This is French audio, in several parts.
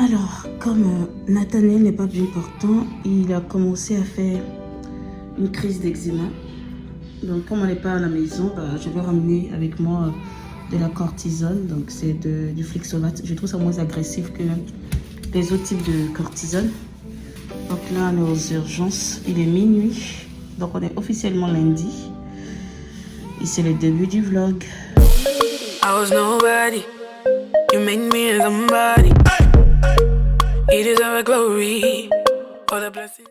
Alors, comme Nathanaël n'est pas bien portant, il a commencé à faire une crise d'eczéma. Donc, comme on n'est pas à la maison, je vais ramener avec moi de la cortisone. Donc, c'est du Flixolate. Je trouve ça moins agressif que les autres types de cortisone. Donc là, on est aux urgences. Il est minuit. Donc, on est officiellement lundi. Et c'est le début du vlog. I was nobody. You made me somebody. You deserve glory for the blessings.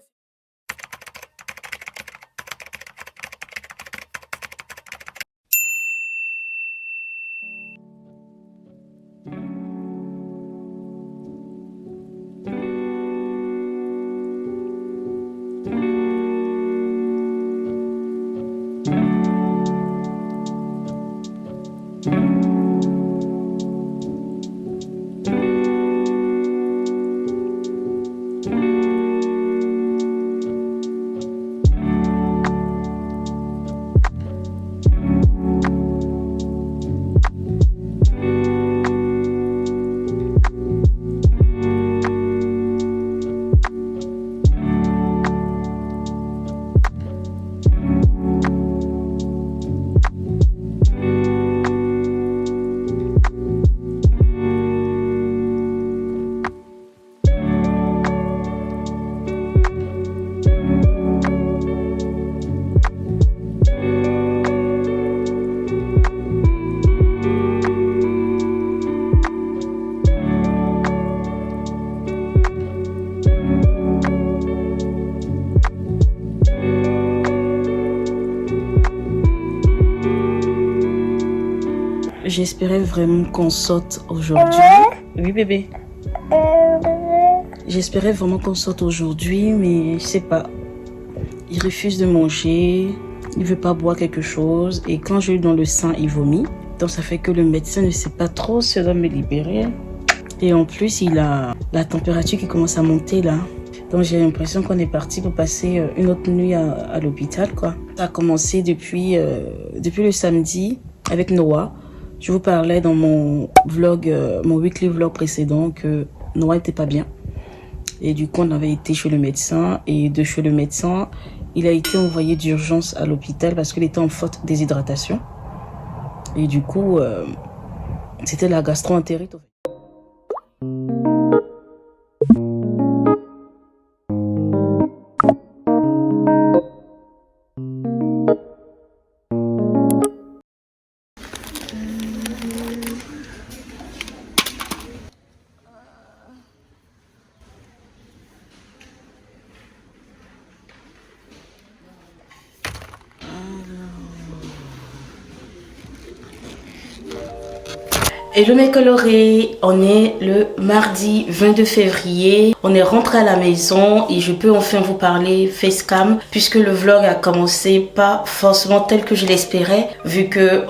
J'espérais vraiment qu'on sorte aujourd'hui. Oui, bébé. J'espérais vraiment qu'on sorte aujourd'hui, mais je sais pas. Il refuse de manger, il veut pas boire quelque chose. Et quand je lui donne le sang, il vomit. Donc ça fait que le médecin ne sait pas trop si on doit me libérer. Et en plus, il a la température qui commence à monter là. Donc j'ai l'impression qu'on est parti pour passer une autre nuit à l'hôpital, quoi. Ça a commencé depuis le samedi avec Noah. Je vous parlais dans mon vlog, mon weekly vlog précédent que Noah n'était pas bien. Et du coup, on avait été chez le médecin. Et de chez le médecin, il a été envoyé d'urgence à l'hôpital parce qu'il était en forte déshydratation. Et du coup, c'était la gastro-entérite. Hello mes colorés, on est le mardi 22 février, on est rentré à la maison et je peux enfin vous parler facecam puisque le vlog a commencé pas forcément tel que je l'espérais vu que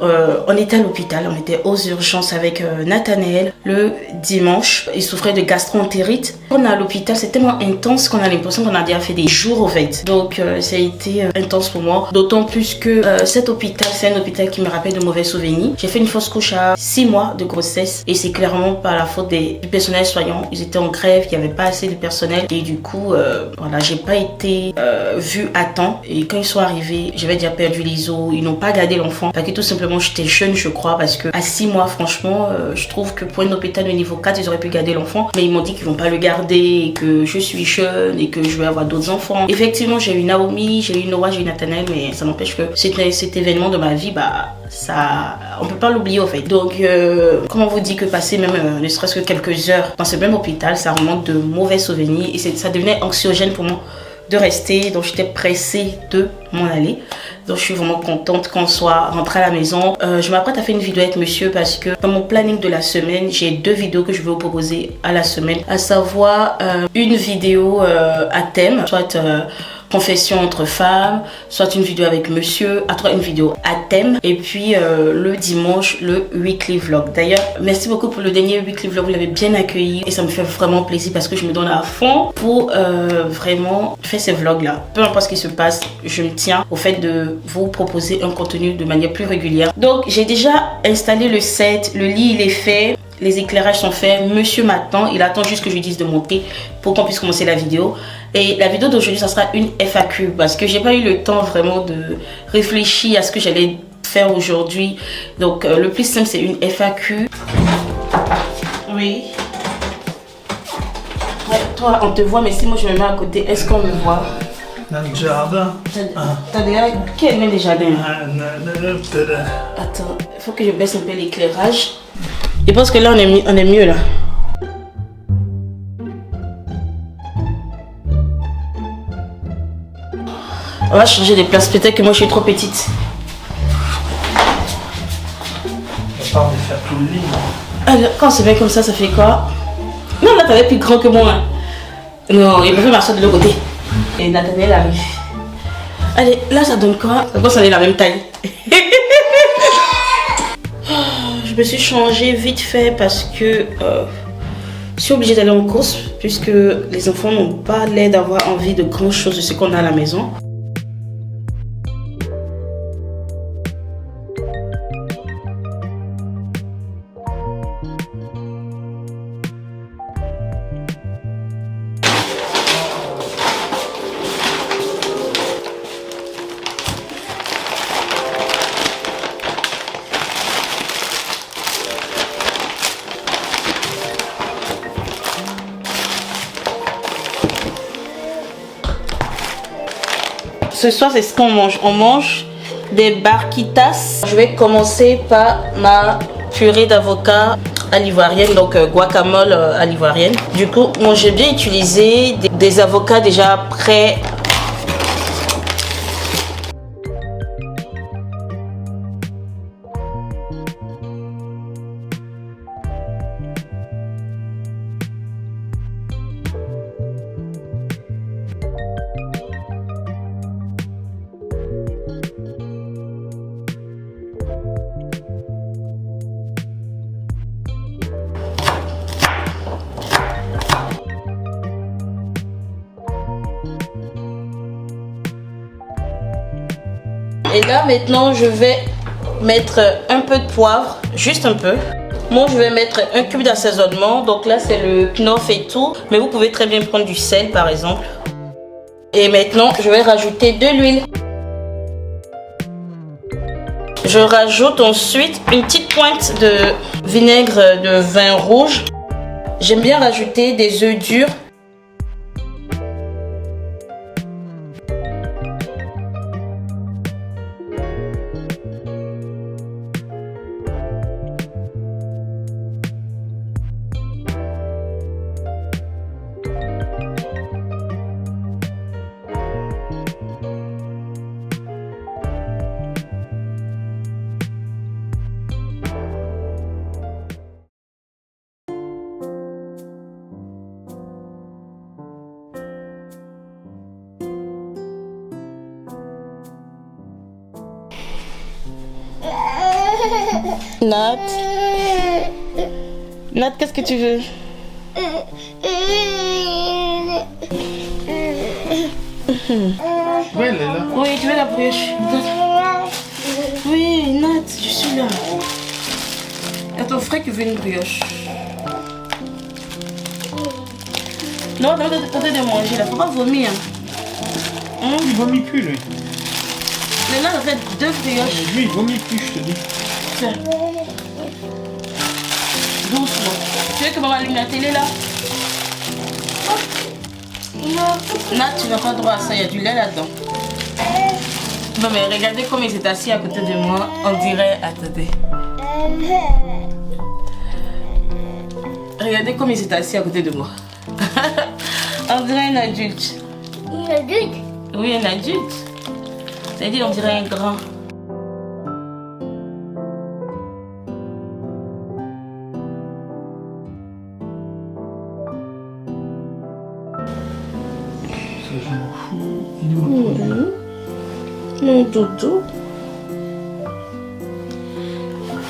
on était à l'hôpital, on était aux urgences avec Nathanaël le dimanche, il souffrait de gastro-entérite. On est à l'hôpital, c'est tellement intense qu'on a l'impression qu'on a déjà fait des jours au fait, donc ça a été intense pour moi, d'autant plus que cet hôpital, c'est un hôpital qui me rappelle de mauvais souvenirs. J'ai fait une fausse couche à 6 mois de grossesse et c'est clairement pas la faute du personnel soignant. Ils étaient en grève, il n'y avait pas assez de personnel et du coup voilà, j'ai pas été vue à temps et quand ils sont arrivés j'avais déjà perdu les os. Ils n'ont pas gardé l'enfant parce que tout simplement j'étais jeune, je crois, parce que à 6 mois franchement je trouve que pour un hôpital de niveau 4 ils auraient pu garder l'enfant, mais ils m'ont dit qu'ils vont pas le garder et que je suis jeune et que je vais avoir d'autres enfants. Effectivement j'ai eu Naomi, j'ai eu Noah, j'ai eu Nathanaël, mais ça n'empêche que cet événement de ma vie, ça, on peut pas l'oublier au fait. Donc comment on vous dit que passer même ne serait-ce que quelques heures dans ce même hôpital, ça remonte de mauvais souvenirs et ça devenait anxiogène pour moi de rester. Donc j'étais pressée de m'en aller. Donc je suis vraiment contente qu'on soit rentré à la maison. Je m'apprête à faire une vidéo avec monsieur parce que dans mon planning de la semaine, j'ai 2 vidéos que je vais vous proposer à la semaine, à savoir une vidéo à thème, soit confession entre femmes, soit une vidéo avec monsieur, une vidéo à thème, et puis le dimanche, le weekly vlog. D'ailleurs, merci beaucoup pour le dernier weekly vlog, vous l'avez bien accueilli et ça me fait vraiment plaisir parce que je me donne à fond pour vraiment faire ces vlogs là. Peu importe ce qui se passe, je me tiens au fait de vous proposer un contenu de manière plus régulière. Donc j'ai déjà installé le set, le lit il est fait. les éclairages sont faits. Monsieur m'attend, il attend juste que je lui dise de monter pour qu'on puisse commencer la vidéo. Et la vidéo d'aujourd'hui, ça sera une FAQ parce que j'ai pas eu le temps vraiment de réfléchir à ce que j'allais faire aujourd'hui. Donc le plus simple, c'est une FAQ. Oui. Ouais, toi, on te voit, mais si moi je me mets à côté, est-ce qu'on me voit? Dans le jardin. T'as déjà quel même des jardins? Attends. Attends, il faut que je baisse un peu l'éclairage. Je pense que là, on est mieux là. On va changer de place. Peut-être que moi, je suis trop petite. On va pas me faire tout le lit. Alors, quand c'est bien comme ça fait quoi? Non, là, t'avais plus grand que moi. Non, il préfère m'asseoir de l'autre côté. Et Nathaniel arrive. Allez, là, ça donne quoi? Ça doit aller la même taille. Je me suis changée vite fait parce que je suis obligée d'aller en course puisque les enfants n'ont pas l'air d'avoir envie de grand chose de ce qu'on a à la maison. Ce soir, c'est ce qu'on mange. On mange des barquitas. Je vais commencer par ma purée d'avocat à l'ivoirienne, donc guacamole à l'ivoirienne. Du coup, moi, j'ai bien utilisé des avocats déjà prêts. Et là maintenant je vais mettre un peu de poivre, juste un peu. Moi je vais mettre un cube d'assaisonnement, donc là c'est le knof et tout, mais vous pouvez très bien prendre du sel par exemple. Et maintenant je vais rajouter de l'huile. Je rajoute ensuite une petite pointe de vinaigre de vin rouge. J'aime bien rajouter des œufs durs. Nat, Nat, qu'est-ce que tu veux? Ouais, elle est là. Oui, tu veux la brioche? Oui, Nat, je suis là. Il y a ton frère qui veut une brioche. Non, t'as de manger là, faut pas vomir. Il vomit plus, lui. Mais là, on fait 2 brioches. Lui, il vomit plus, je te dis. Tiens. Doucement. Tu veux que maman allume la télé là? Nat, tu n'as pas droit à ça, il y a du lait là-dedans. Non mais regardez comme il s'est assis à côté de moi, on dirait... Attendez. Regardez comme il s'est assis à côté de moi. On dirait un adulte. Un adulte? Oui, un adulte. C'est-à-dire on dirait un grand. Ça, je m'en fous. Il est où? Mon doudou.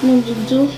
Mon doudou.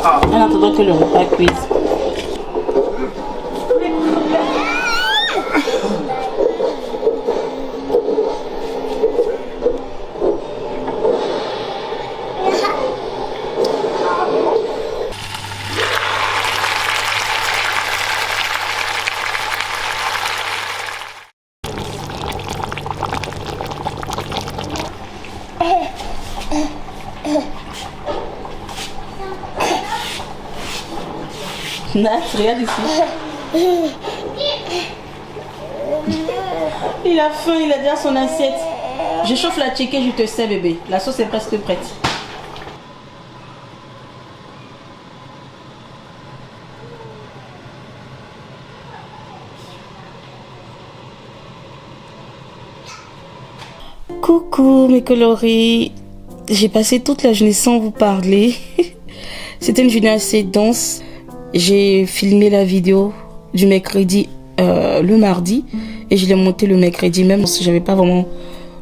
En attendant que le repas cuise. Nat, regarde ici. Il a faim, il a déjà son assiette. Je chauffe la tchéké, je te sais bébé. La sauce est presque prête. Coucou mes coloris. J'ai passé toute la journée sans vous parler. C'était une journée assez dense. J'ai filmé la vidéo du mercredi le mardi et je l'ai montée le mercredi même si j'avais pas vraiment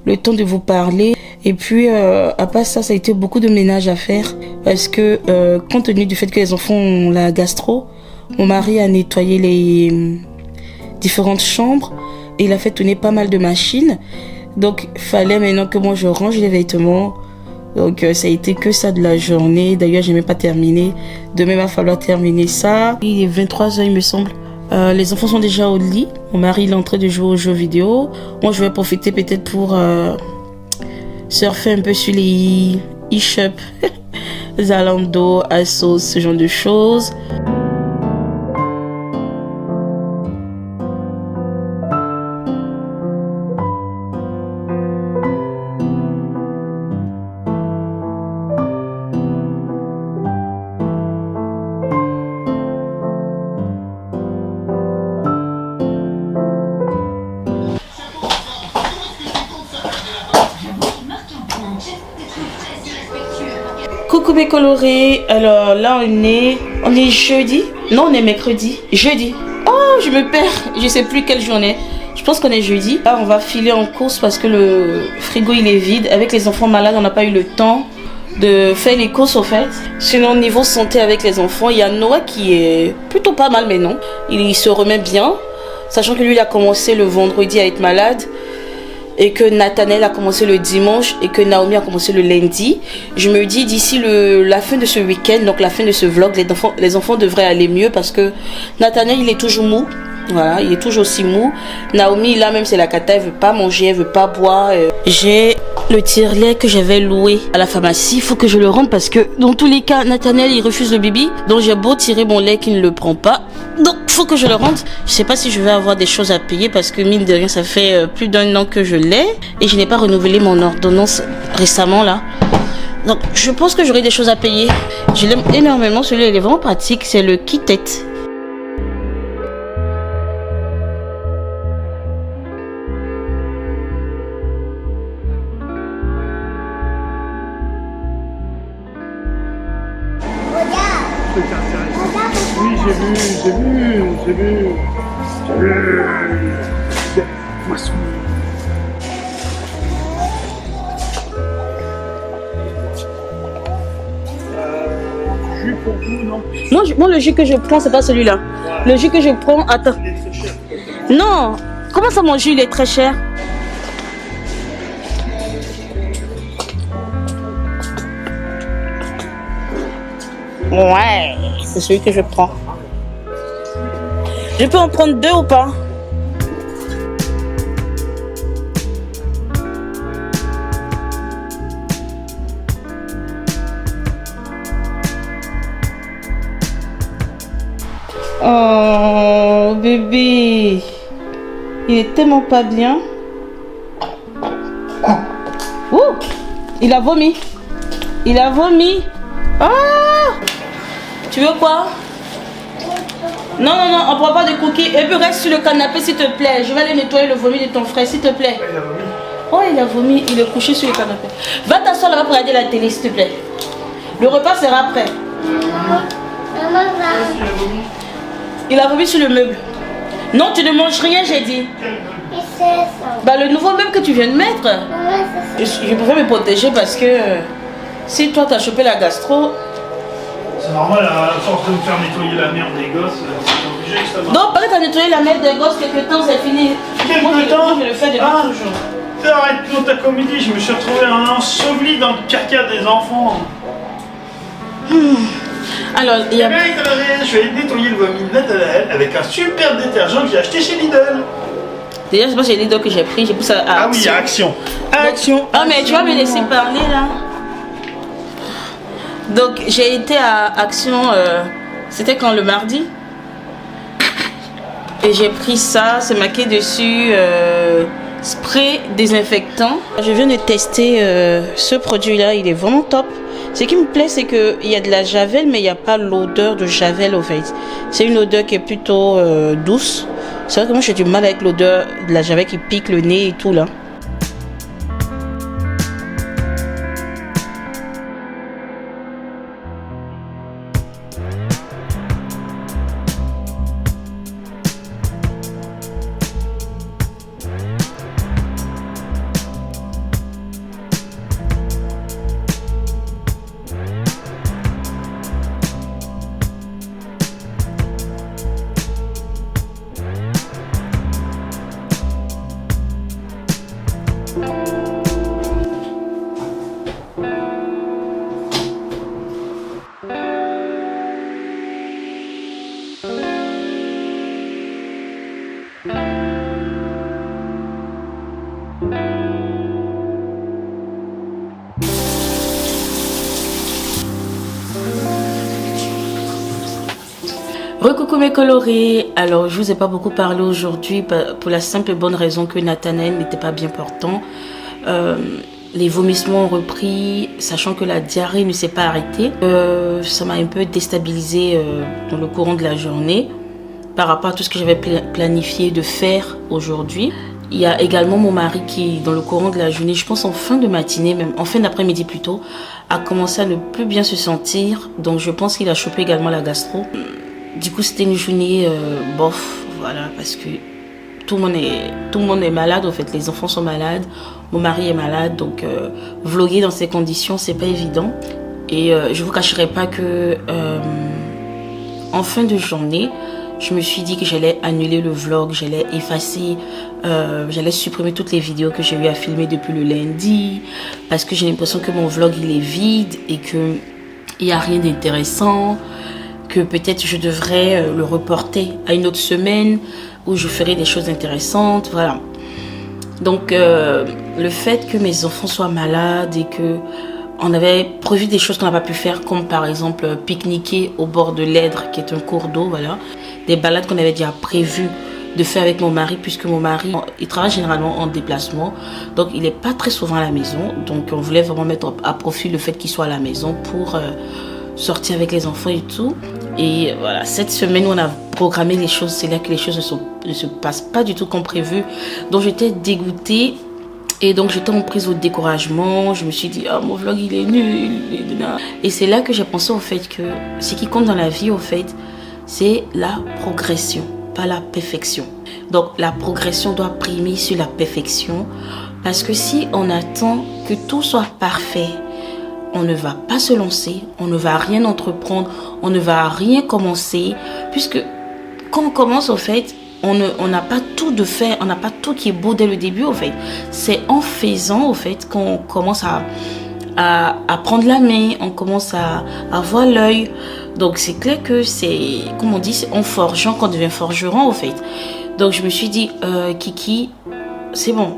le temps de vous parler. Et puis à part ça, ça a été beaucoup de ménage à faire parce que compte tenu du fait que les enfants ont la gastro, mon mari a nettoyé les différentes chambres et il a fait tourner pas mal de machines. Donc il fallait maintenant que moi je range les vêtements. Donc ça a été que ça de la journée. D'ailleurs j'ai même pas terminé. Demain il va falloir terminer ça. Il est 23h il me semble. Les enfants sont déjà au lit. Mon mari il est en train de jouer aux jeux vidéo. Moi je vais profiter peut-être pour surfer un peu sur les e-shops. Zalando, Asos, ce genre de choses. Coucou mes colorés, alors là on est jeudi, non on est mercredi, jeudi. Oh je me perds, je sais plus quelle journée, je pense qu'on est jeudi. Là on va filer en course parce que le frigo il est vide, avec les enfants malades on n'a pas eu le temps de faire les courses au fait. Sinon niveau santé avec les enfants, il y a Noah qui est plutôt pas mal mais non, il se remet bien, sachant que lui il a commencé le vendredi à être malade. Et que Nathanaël a commencé le dimanche et que Naomi a commencé le lundi. Je me dis d'ici la fin de ce week-end, donc la fin de ce vlog, les enfants devraient aller mieux parce que Nathanaël il est toujours mou. Voilà, il est toujours aussi mou. Naomi là même c'est la cata, elle veut pas manger, elle veut pas boire. J'ai le tire-lait que j'avais loué à la pharmacie, il faut que je le rende parce que dans tous les cas Nathanaël il refuse le bibi. Donc j'ai beau tirer mon lait qu'il ne le prend pas. Donc faut que je le rende. Je sais pas si je vais avoir des choses à payer parce que mine de rien ça fait plus d'1 an que je l'ai et je n'ai pas renouvelé mon ordonnance récemment là. Donc je pense que j'aurai des choses à payer. Je l'aime énormément, celui-là il est vraiment pratique, c'est le Kitet. Oui, j'ai vu. Poisson. Jus pour vous, non? Moi, le jus que je prends, c'est pas celui-là. Le jus que je prends, attends. Il est très cher. Non, comment ça mon jus, il est très cher? Ouais, c'est celui que je prends. Je peux en prendre 2 ou pas? Oh, bébé. Il est tellement pas bien. Ouh, il a vomi. Il a vomi. Ah! Tu veux quoi? Non, on prend pas de cookies. Et puis reste sur le canapé s'il te plaît. Je vais aller nettoyer le vomi de ton frère s'il te plaît. Il a vomi. Oh, il a vomi. Il est couché sur le canapé. Va t'asseoir là-bas pour regarder la télé s'il te plaît. Le repas sera prêt. Il a vomi sur le meuble. Non, tu ne manges rien, j'ai dit. Bah, le nouveau meuble que tu viens de mettre. Je préfère me protéger parce que si toi t'as chopé la gastro, C'est normal, à force de me faire nettoyer la merde des gosses, c'est obligé que ça marche. Donc, peut-être à nettoyer la merde des gosses quelque temps, c'est fini. Quelque temps je le fais depuis toujours. Arrête ta comédie, je me suis retrouvé enseveli dans le caca des enfants. Alors, il y a... Je vais nettoyer le vomi de Nathanaël avec un super détergent que j'ai acheté chez Lidl. Déjà, je pense que j'ai Lidl que j'ai pris, j'ai poussé à Ah oui, Action. Action. Ah, mais tu vas me laisser parler là. Donc, j'ai été à Action, c'était quand, le mardi? Et j'ai pris ça, c'est marqué dessus spray désinfectant. Je viens de tester ce produit là, il est vraiment top. Ce qui me plaît, c'est qu'il y a de la javel, mais il n'y a pas l'odeur de javel au fait. C'est une odeur qui est plutôt douce. C'est vrai que moi j'ai du mal avec l'odeur de la javel qui pique le nez et tout là. Recoucou mes colorés, alors je vous ai pas beaucoup parlé aujourd'hui pour la simple et bonne raison que Nathanaël n'était pas bien portant. Les vomissements ont repris, sachant que la diarrhée ne s'est pas arrêtée. Ça m'a un peu déstabilisée dans le courant de la journée par rapport à tout ce que j'avais planifié de faire aujourd'hui. Il y a également mon mari qui, dans le courant de la journée, je pense en fin de matinée, même en fin d'après-midi plutôt, a commencé à ne plus bien se sentir. Donc je pense qu'il a chopé également la gastro. Du coup, c'était une journée bof, voilà, parce que tout le monde est malade, en fait, les enfants sont malades, mon mari est malade, donc vlogger dans ces conditions, c'est pas évident. Et je vous cacherai pas que en fin de journée, je me suis dit que j'allais annuler le vlog, j'allais effacer, j'allais supprimer toutes les vidéos que j'ai eu à filmer depuis le lundi, parce que j'ai l'impression que mon vlog il est vide et que il y a rien d'intéressant. Que peut-être je devrais le reporter à une autre semaine où je ferai des choses intéressantes, voilà. Donc le fait que mes enfants soient malades et que on avait prévu des choses qu'on n'a pas pu faire, comme par exemple pique-niquer au bord de l'Èdre, qui est un cours d'eau, voilà. Des balades qu'on avait déjà prévues de faire avec mon mari, puisque mon mari, il travaille généralement en déplacement, donc il n'est pas très souvent à la maison. Donc on voulait vraiment mettre à profit le fait qu'il soit à la maison pour sortir avec les enfants et tout. Et voilà, cette semaine où on a programmé les choses, c'est là que les choses ne se passent pas du tout comme prévu. Donc j'étais dégoûtée et donc j'étais en prise au découragement. Je me suis dit, oh, mon vlog il est nul. Et c'est là que j'ai pensé au fait que ce qui compte dans la vie, au fait, c'est la progression, pas la perfection. Donc la progression doit primer sur la perfection, parce que si on attend que tout soit parfait, on ne va pas se lancer, on ne va rien entreprendre, on ne va rien commencer, puisque quand on commence, au fait, on n'a pas tout de fait, on n'a pas tout qui est beau dès le début, au fait. C'est en faisant, au fait, qu'on commence à prendre la main, on commence à avoir l'œil. Donc c'est clair que c'est, comme on dit, c'est en forgeant qu'on devient forgeron, au fait. Donc je me suis dit, Kiki, c'est bon,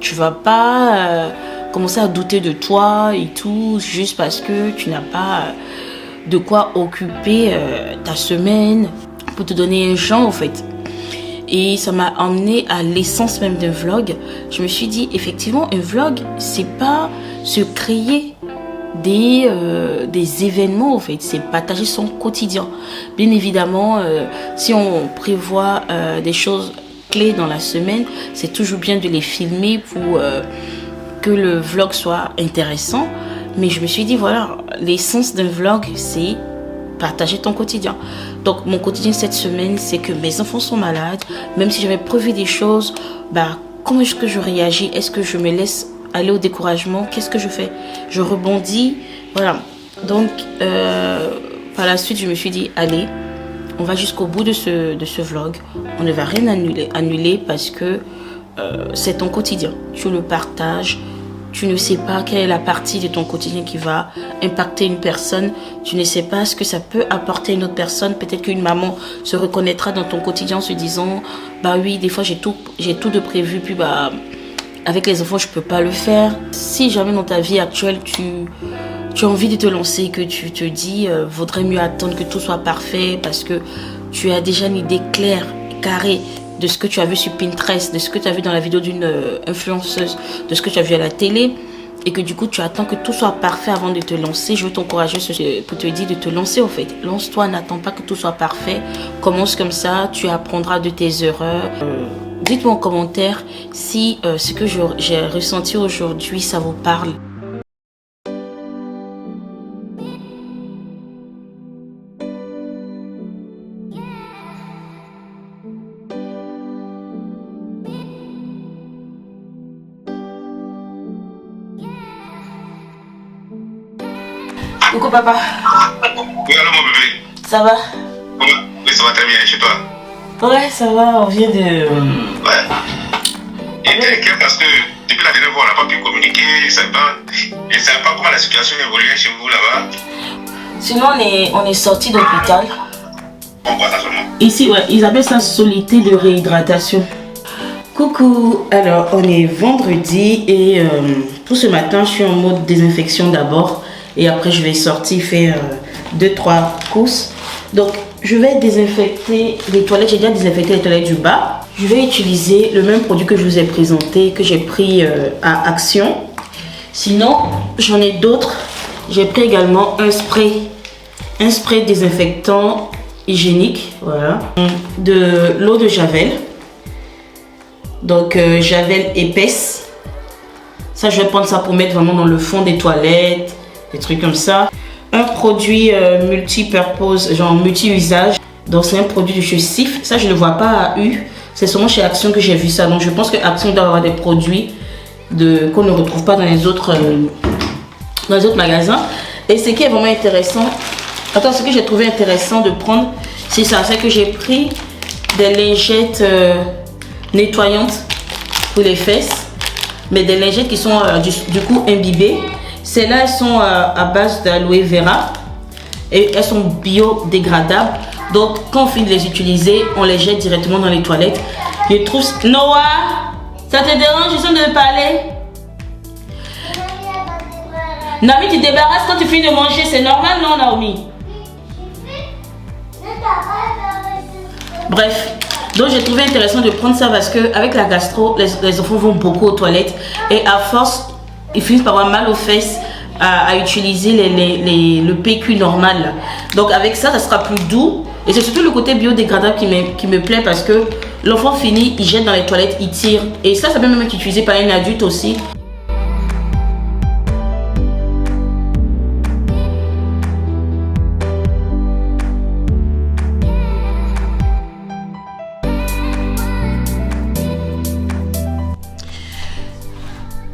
tu vas pas commencer à douter de toi et tout, juste parce que tu n'as pas de quoi occuper ta semaine pour te donner un genre, en fait. Et ça m'a emmené à l'essence même d'un vlog. Je me suis dit, effectivement, un vlog, c'est pas se créer des événements, en fait, c'est partager son quotidien. Bien évidemment, si on prévoit des choses clés dans la semaine, c'est toujours bien de les filmer pour que le vlog soit intéressant. Mais je me suis dit, voilà, l'essence d'un vlog, c'est partager ton quotidien. Donc mon quotidien cette semaine, c'est que mes enfants sont malades. Même si j'avais prévu des choses, comment est-ce que je réagis? Est-ce que je me laisse aller au découragement? Qu'est-ce que je fais? Je rebondis, voilà. Donc Par la suite, je me suis dit, allez, on va jusqu'au bout de ce vlog. On ne va rien annuler parce que c'est ton quotidien. Tu le partages. Tu ne sais pas quelle est la partie de ton quotidien qui va impacter une personne. Tu ne sais pas ce que ça peut apporter à une autre personne. Peut-être qu'une maman se reconnaîtra dans ton quotidien en se disant, bah oui, des fois j'ai tout de prévu, puis bah avec les enfants je peux pas le faire. Si jamais dans ta vie actuelle tu as envie de te lancer, que tu te dis, vaudrait mieux attendre que tout soit parfait parce que tu as déjà une idée claire, carrée de ce que tu as vu sur Pinterest, de ce que tu as vu dans la vidéo d'une influenceuse, de ce que tu as vu à la télé, et que du coup tu attends que tout soit parfait avant de te lancer. Je veux t'encourager pour te dire de te lancer en fait. Lance-toi, n'attends pas que tout soit parfait. Commence comme ça, tu apprendras de tes erreurs. Dites-moi en commentaire si ce que j'ai ressenti aujourd'hui, ça vous parle. Coucou papa. Oui, allô mon bébé. Ça va? Oui, ça va très bien, et chez toi? Ouais, ça va, on vient de... Ouais. Et t'es inquiet parce que depuis la dernière fois, on n'a pas pu communiquer, je ne sais pas comment la situation évoluait chez vous là-bas. Sinon, on est sorti d'hôpital. On voit ça seulement. Ici, ouais, ils appellent ça solité de réhydratation. Coucou, alors on est vendredi et tout ce matin, je suis en mode désinfection d'abord. Et après, je vais sortir faire 2-3 courses. Donc, je vais désinfecter les toilettes. J'ai déjà désinfecté les toilettes du bas. Je vais utiliser le même produit que je vous ai présenté, que j'ai pris à Action. Sinon, j'en ai d'autres. J'ai pris également un spray désinfectant hygiénique. Voilà. De l'eau de Javel. Donc, Javel épaisse. Ça, je vais prendre ça pour mettre vraiment dans le fond des toilettes. Des trucs comme ça. Un produit multi-purpose, genre multi-usage. Donc c'est un produit de chez Sif. Ça je ne le vois pas à U. C'est seulement chez Action que j'ai vu ça. Donc je pense que Action doit avoir des produits qu'on ne retrouve pas dans les autres magasins. Et ce qui est vraiment intéressant, ce que j'ai trouvé intéressant de prendre, c'est ça. C'est que j'ai pris des lingettes nettoyantes pour les fesses. Mais des lingettes qui sont du coup imbibées. Celles-là, elles sont à base d'aloe vera et elles sont biodégradables. Donc, quand on finit de les utiliser, on les jette directement dans les toilettes. Je trouve... Noah, ça te dérange? Je suis de parler. Naomi, tu te débarrasses quand tu finis de manger. C'est normal, non, Naomi? Bref. Donc, j'ai trouvé intéressant de prendre ça parce qu'avec la gastro, les enfants vont beaucoup aux toilettes. Et à force... ils finissent par avoir mal aux fesses à utiliser le PQ normal. Donc avec ça, ça sera plus doux. Et c'est surtout le côté biodégradable qui me plaît parce que l'enfant finit, il jette dans les toilettes, il tire. Et ça peut même être utilisé par un adulte aussi.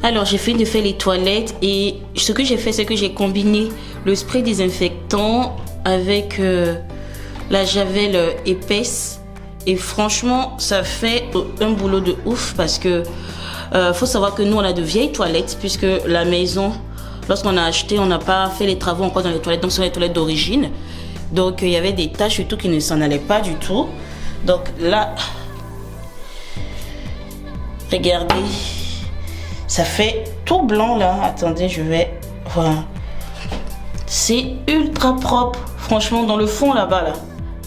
Alors j'ai fini de faire les toilettes et ce que j'ai fait, c'est que j'ai combiné le spray désinfectant avec la javel épaisse et franchement ça fait un boulot de ouf parce que faut savoir que nous on a de vieilles toilettes puisque la maison, lorsqu'on a acheté, on n'a pas fait les travaux encore dans les toilettes, donc ce sont les toilettes d'origine. Donc il y avait des taches et tout qui ne s'en allaient pas du tout. Donc là, regardez. Ça fait tout blanc là. Attendez, je vais... Voilà. C'est ultra propre. Franchement, dans le fond là-bas, là,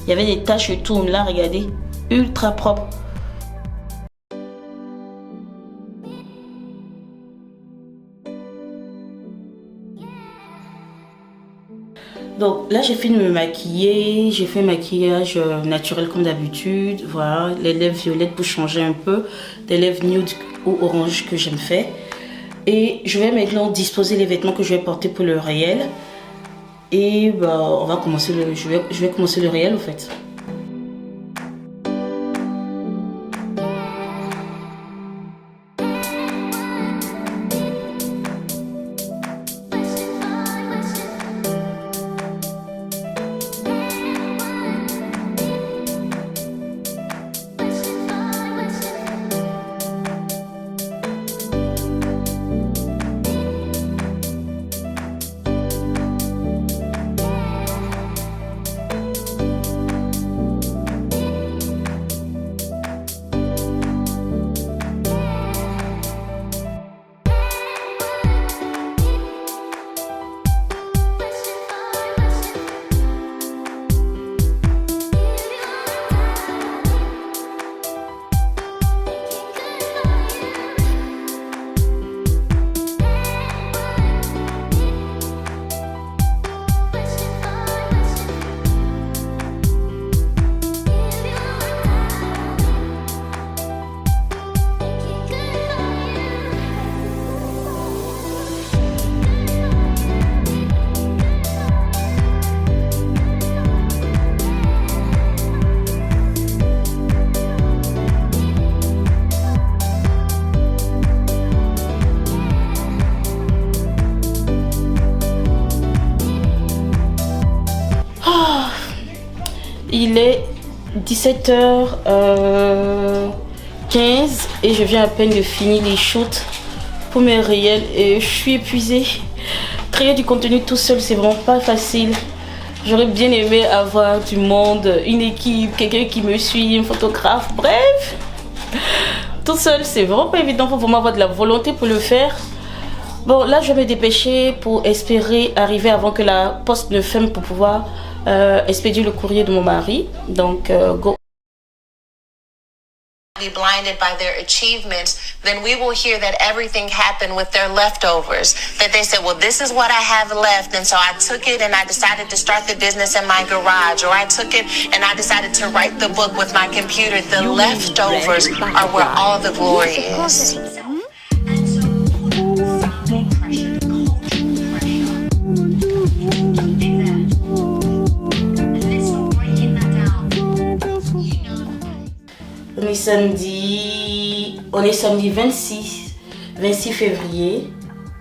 il y avait des taches et tout. Là, regardez. Ultra propre. Donc là, j'ai fini de me maquiller. J'ai fait un maquillage naturel comme d'habitude. Voilà, les lèvres violettes pour changer un peu. Des lèvres nude ou orange que j'aime faire. Et je vais maintenant disposer les vêtements que je vais porter pour le réel. Et bah, on va commencer je vais commencer le réel en fait. Il est 17h15 et je viens à peine de finir les shoots pour mes réels et je suis épuisée. Créer du contenu tout seul, c'est vraiment pas facile. J'aurais bien aimé avoir du monde, une équipe, quelqu'un qui me suit, un photographe, bref. Tout seul, c'est vraiment pas évident, il faut vraiment avoir de la volonté pour le faire. Bon, là, je vais me dépêcher pour espérer arriver avant que la poste ne ferme pour pouvoir expédier le courrier de mon mari. Donc, go. Be blinded by their achievements, then we will hear that everything happened with their leftovers. That they said, well, this is what I have left, and so I took it and I decided to start the business in my garage, or I took it and I decided to write the book with my computer. The leftovers are where all the glory is. On est samedi 26 février.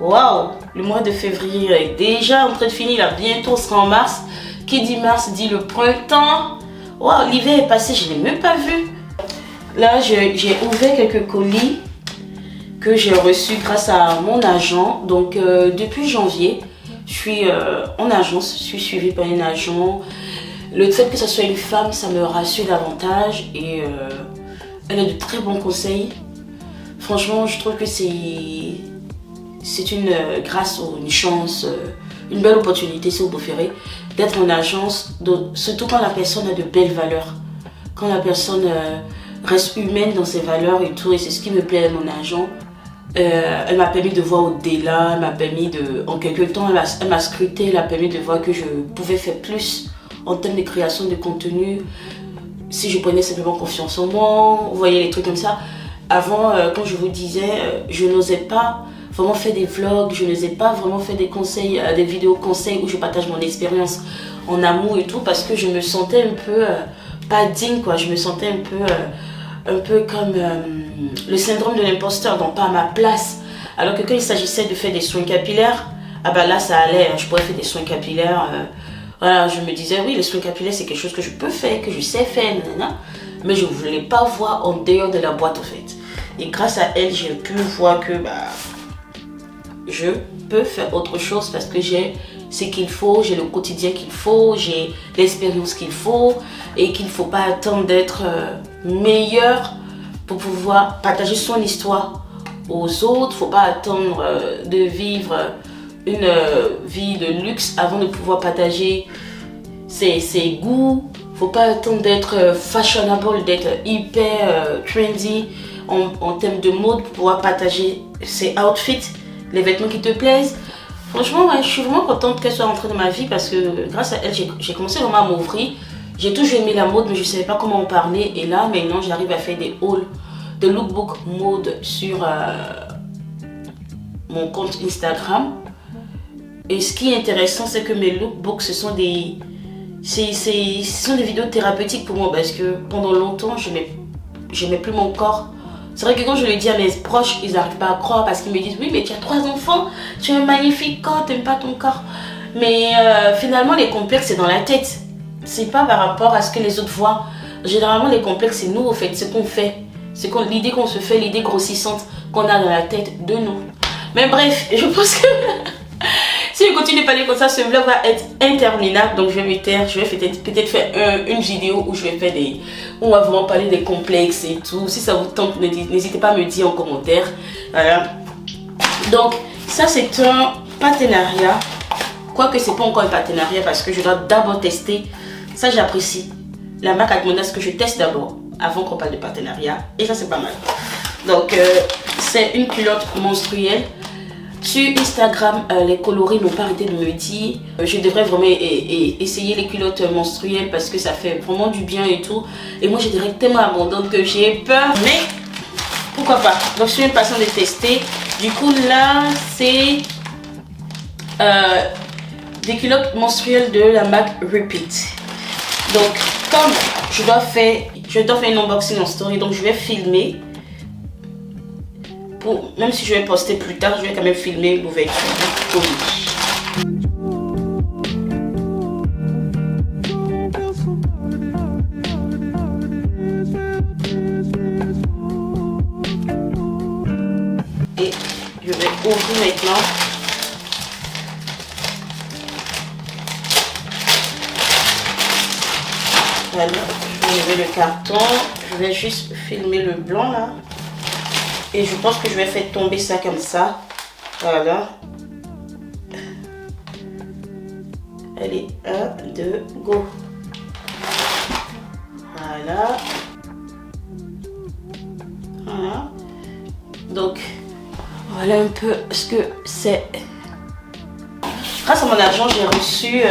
Waouh, le mois de février est déjà en train de finir là. Bientôt on sera en mars. Qui dit mars dit le printemps. Waouh, l'hiver est passé, je ne l'ai même pas vu. Là, j'ai ouvert quelques colis que j'ai reçus grâce à mon agent. Donc, depuis janvier, je suis en agence, je suis suivie par un agent. Le fait que ce soit une femme, ça me rassure davantage et elle a de très bons conseils. Franchement, je trouve que c'est une grâce ou une chance, une belle opportunité, si vous préférez, d'être en agence, surtout quand la personne a de belles valeurs. Quand la personne reste humaine dans ses valeurs et tout, et c'est ce qui me plaît à mon agent. Elle m'a permis de voir au-delà, elle m'a permis de, en quelques temps, elle m'a scruté, elle a permis de voir que je pouvais faire plus en termes de création de contenu. Si je prenais simplement confiance en moi, vous voyez les trucs comme ça. Avant, quand je vous disais, je n'osais pas vraiment faire des vlogs, je n'osais pas vraiment faire des conseils, des vidéos conseils où je partage mon expérience en amour et tout, parce que je me sentais un peu pas digne, quoi. Je me sentais un peu comme le syndrome de l'imposteur, donc pas à ma place. Alors que quand il s'agissait de faire des soins capillaires, ah bah là ça allait, je pourrais faire des soins capillaires. Voilà, je me disais, oui, les soins capillaires, c'est quelque chose que je peux faire, que je sais faire, nanana, mais je ne voulais pas voir en dehors de la boîte, en fait. Et grâce à elle, j'ai pu voir que je peux faire autre chose parce que j'ai ce qu'il faut, j'ai le quotidien qu'il faut, j'ai l'expérience qu'il faut et qu'il ne faut pas attendre d'être meilleur pour pouvoir partager son histoire aux autres. Il ne faut pas attendre de vivre une vie de luxe avant de pouvoir partager ses goûts. Faut pas attendre d'être fashionable, d'être hyper trendy en termes de mode pour pouvoir partager ses outfits, les vêtements qui te plaisent. Franchement, ouais, je suis vraiment contente qu'elle soit rentrée dans ma vie parce que grâce à elle, j'ai commencé vraiment à m'ouvrir. J'ai toujours aimé la mode, mais je ne savais pas comment en parler. Et là, maintenant, j'arrive à faire des hauls de lookbook mode sur mon compte Instagram. Et ce qui est intéressant, c'est que mes lookbooks, ce sont des vidéos thérapeutiques pour moi parce que pendant longtemps, je n'aimais plus mon corps. C'est vrai que quand je le dis à mes proches, ils n'arrivent pas à croire parce qu'ils me disent « Oui, mais tu as 3 enfants, tu as un magnifique corps, tu n'aimes pas ton corps. » Mais finalement, les complexes, c'est dans la tête. C'est pas par rapport à ce que les autres voient. Généralement, les complexes, c'est nous, au fait, ce qu'on fait. C'est l'idée qu'on se fait, l'idée grossissante qu'on a dans la tête de nous. Mais bref, je pense que si je continue de parler comme ça, ce vlog va être interminable. Donc je vais me taire, je vais peut-être faire une vidéo où je vais faire où on va vraiment parler des complexes et tout. Si ça vous tente, n'hésitez pas à me dire en commentaire. Voilà. Donc ça c'est un partenariat. Quoique c'est pas encore un partenariat parce que je dois d'abord tester. Ça j'apprécie. La marque Admonda, ce que je teste d'abord avant qu'on parle de partenariat. Et ça c'est pas mal. Donc c'est une culotte menstruelle. Sur Instagram, les coloris n'ont pas arrêté de me dire je devrais vraiment essayer les culottes menstruelles parce que ça fait vraiment du bien et tout. Et moi, j'ai direct tellement abondante que j'ai peur. Mais pourquoi pas. Donc, je suis impatiente de tester. Du coup, là, c'est des culottes menstruelles de la marque Repeat. Donc, comme je dois faire un unboxing en story, donc je vais filmer. Même si je vais poster plus tard, je vais quand même filmer l'ouverture du colis. maintenant. Voilà, je vais enlever le carton. Je vais juste filmer le blanc là. Et je pense que je vais faire tomber ça comme ça. Voilà. Allez, 1, 2, go. Voilà. Voilà. Donc, voilà un peu ce que c'est. Grâce à mon argent, j'ai reçu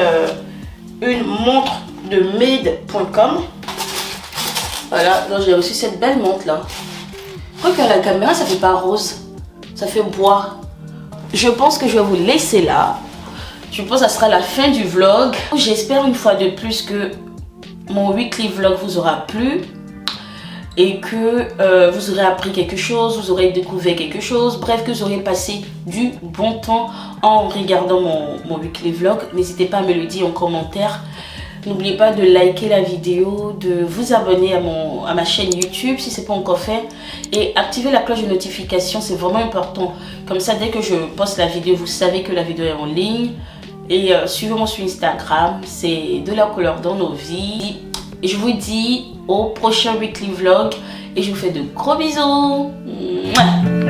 une montre de made.com. Voilà, donc j'ai reçu cette belle montre là. Quoique à la caméra, ça fait pas rose, ça fait bois. Je pense que je vais vous laisser là. Je pense que ça sera la fin du vlog. J'espère une fois de plus que mon weekly vlog vous aura plu et que vous aurez appris quelque chose, vous aurez découvert quelque chose, bref, que vous aurez passé du bon temps en regardant mon weekly vlog. N'hésitez pas à me le dire en commentaire. N'oubliez pas de liker la vidéo, de vous abonner à ma chaîne YouTube si ce n'est pas encore fait et activer la cloche de notification, c'est vraiment important. Comme ça, dès que je poste la vidéo, vous savez que la vidéo est en ligne. Et suivez-moi sur Instagram, c'est de la couleur dans nos vies. Et je vous dis au prochain weekly vlog et je vous fais de gros bisous. Mouah.